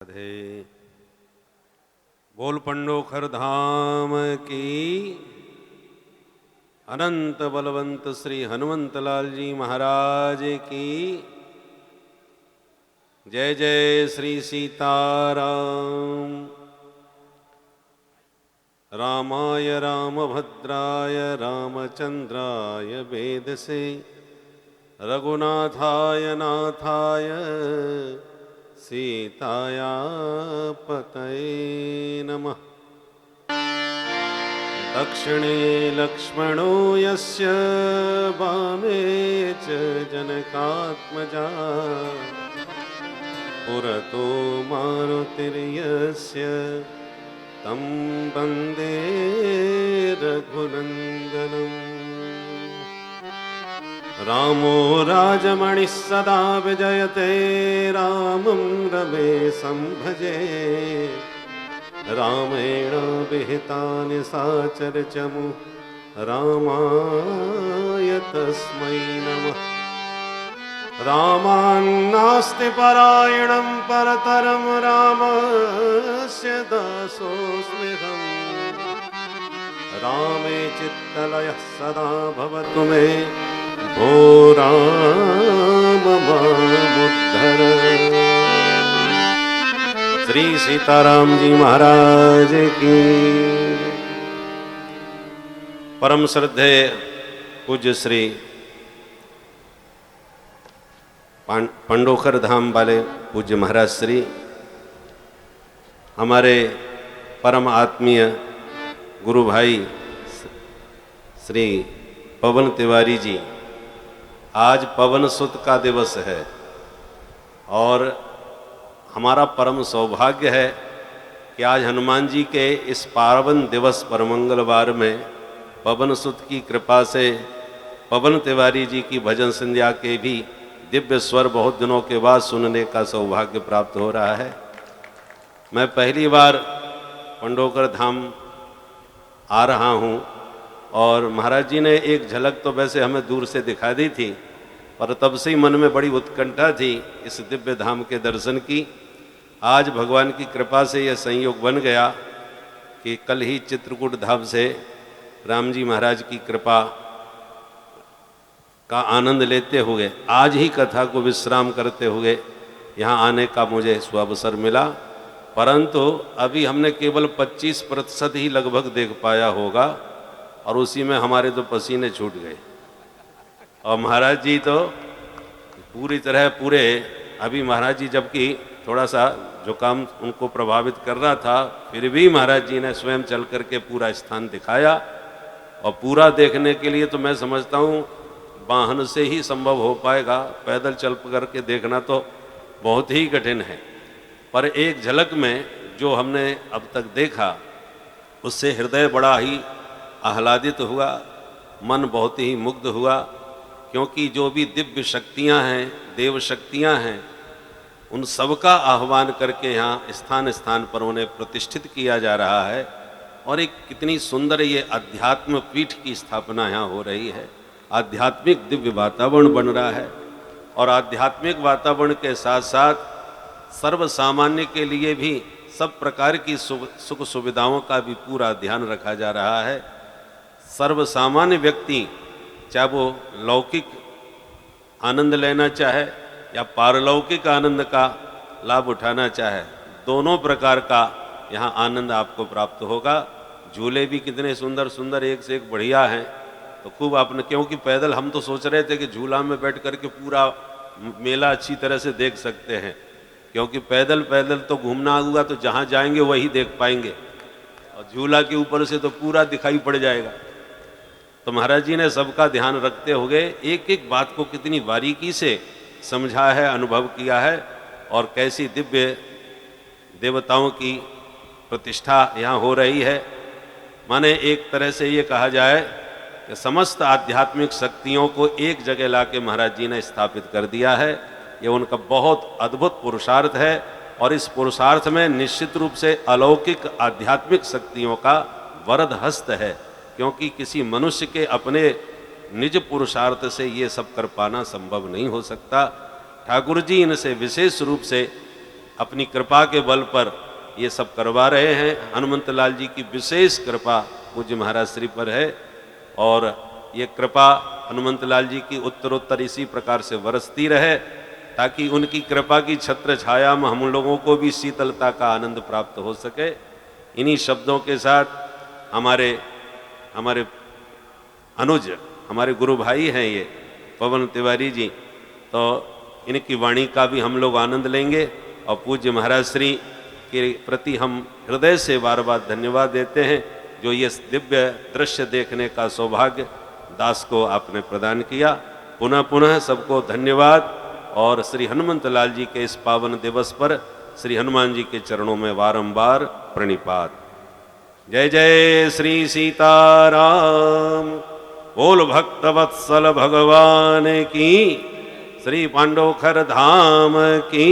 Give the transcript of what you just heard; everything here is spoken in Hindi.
राधे। बोल पंडोखर धाम की, अनंत बलवंत श्री हनुमंत लाल जी महाराज की जय। जय श्री सीताराम। रामाय रामभद्राय रामचंद्राय वेदसे, रघुनाथाय नाथाय सीताया पतये नमः। दक्षिणे लक्ष्मणो यस्य, वामे च जनकात्मजा, पुरतो मारुतिर्यस्य, तं वन्दे रघुनन्दनम्। रामो राजमणिः सदा विजयते, रामं रमेशं भजे। रामेण विहितानि साचरचमु, रामाय तस्मै नमः। रामान्नास्ति परायणं परतरं, रामस्य दासोऽस्म्यहम्। रामे चित्तलयः सदा भवतु मे, भो राम मामुद्धर। श्री सीताराम जी महाराज की। परम श्रद्धेय पूज्य श्री पंडोखर धाम वाले पूज्य महाराज श्री, हमारे परम आत्मीय गुरु भाई श्री पवन तिवारी जी, आज पवन सुत का दिवस है और हमारा परम सौभाग्य है कि आज हनुमान जी के इस पावन दिवस पर मंगलवार में पवन सुत की कृपा से पवन तिवारी जी की भजन संध्या के भी दिव्य स्वर बहुत दिनों के बाद सुनने का सौभाग्य प्राप्त हो रहा है। मैं पहली बार पंडोखर धाम आ रहा हूँ और महाराज जी ने एक झलक तो वैसे हमें दूर से दिखा दी थी, पर तब से ही मन में बड़ी उत्कंठा थी इस दिव्य धाम के दर्शन की। आज भगवान की कृपा से यह संयोग बन गया कि कल ही चित्रकूट धाम से राम जी महाराज की कृपा का आनंद लेते हुए आज ही कथा को विश्राम करते हुए यहाँ आने का मुझे सुअवसर मिला, परंतु अभी हमने केवल 25% ही लगभग देख पाया होगा और उसी में हमारे तो पसीने छूट गए। और महाराज जी तो पूरी तरह पूरे, अभी महाराज जी जबकि थोड़ा सा जुकाम उनको प्रभावित कर रहा था, फिर भी महाराज जी ने स्वयं चल करके पूरा स्थान दिखाया। और पूरा देखने के लिए तो मैं समझता हूँ वाहन से ही संभव हो पाएगा, पैदल चल करके देखना तो बहुत ही कठिन है। पर एक झलक में जो हमने अब तक देखा उससे हृदय बड़ा ही आह्लादित हुआ, मन बहुत ही मुग्ध हुआ, क्योंकि जो भी दिव्य शक्तियां हैं, देव शक्तियां हैं, उन सबका आह्वान करके यहाँ स्थान स्थान पर उन्हें प्रतिष्ठित किया जा रहा है। और एक कितनी सुंदर ये अध्यात्म पीठ की स्थापना यहाँ हो रही है। आध्यात्मिक दिव्य वातावरण बन रहा है और आध्यात्मिक वातावरण के साथ साथ सर्व सामान्य के लिए भी सब प्रकार की सुख सुविधाओं का भी पूरा ध्यान रखा जा रहा है। सर्व सामान्य व्यक्ति चाहे वो लौकिक आनंद लेना चाहे या पारलौकिक आनंद का लाभ उठाना चाहे, दोनों प्रकार का यहाँ आनंद आपको प्राप्त होगा। झूले भी कितने सुंदर सुंदर, एक से एक बढ़िया हैं। तो खूब आपने, क्योंकि पैदल हम तो सोच रहे थे कि झूला में बैठ करके पूरा मेला अच्छी तरह से देख सकते हैं, क्योंकि पैदल तो घूमना होगा तो जहाँ जाएंगे वही देख पाएंगे और झूला के ऊपर से तो पूरा दिखाई पड़ जाएगा। तो महाराज जी ने सबका ध्यान रखते हुए एक एक बात को कितनी बारीकी से समझा है, अनुभव किया है और कैसी दिव्य देवताओं की प्रतिष्ठा यहाँ हो रही है। माने एक तरह से ये कहा जाए कि समस्त आध्यात्मिक शक्तियों को एक जगह लाके महाराज जी ने स्थापित कर दिया है। ये उनका बहुत अद्भुत पुरुषार्थ है और इस पुरुषार्थ में निश्चित रूप से अलौकिक आध्यात्मिक शक्तियों का वरद हस्त है, क्योंकि किसी मनुष्य के अपने निज पुरुषार्थ से ये सब कर पाना संभव नहीं हो सकता। ठाकुर जी इनसे विशेष रूप से अपनी कृपा के बल पर ये सब करवा रहे हैं। हनुमंत लाल जी की विशेष कृपा पूज्य महाराज श्री पर है और ये कृपा हनुमंत लाल जी की उत्तरोत्तर इसी प्रकार से बरसती रहे ताकि उनकी कृपा की छत्र छाया में हम लोगों को भी शीतलता का आनंद प्राप्त हो सके। इन्हीं शब्दों के साथ हमारे अनुज, हमारे गुरु भाई हैं ये पवन तिवारी जी, तो इनकी वाणी का भी हम लोग आनंद लेंगे और पूज्य महाराज श्री के प्रति हम हृदय से बार बार धन्यवाद देते हैं जो ये दिव्य दृश्य देखने का सौभाग्य दास को आपने प्रदान किया। पुनः पुनः सबको धन्यवाद और श्री हनुमंत लाल जी के इस पावन दिवस पर श्री हनुमान जी के चरणों में बारंबार प्रणिपात। जय जय श्री सीताराम। बोल भक्त वत्सल भगवान की, श्री पांडवखर धाम की।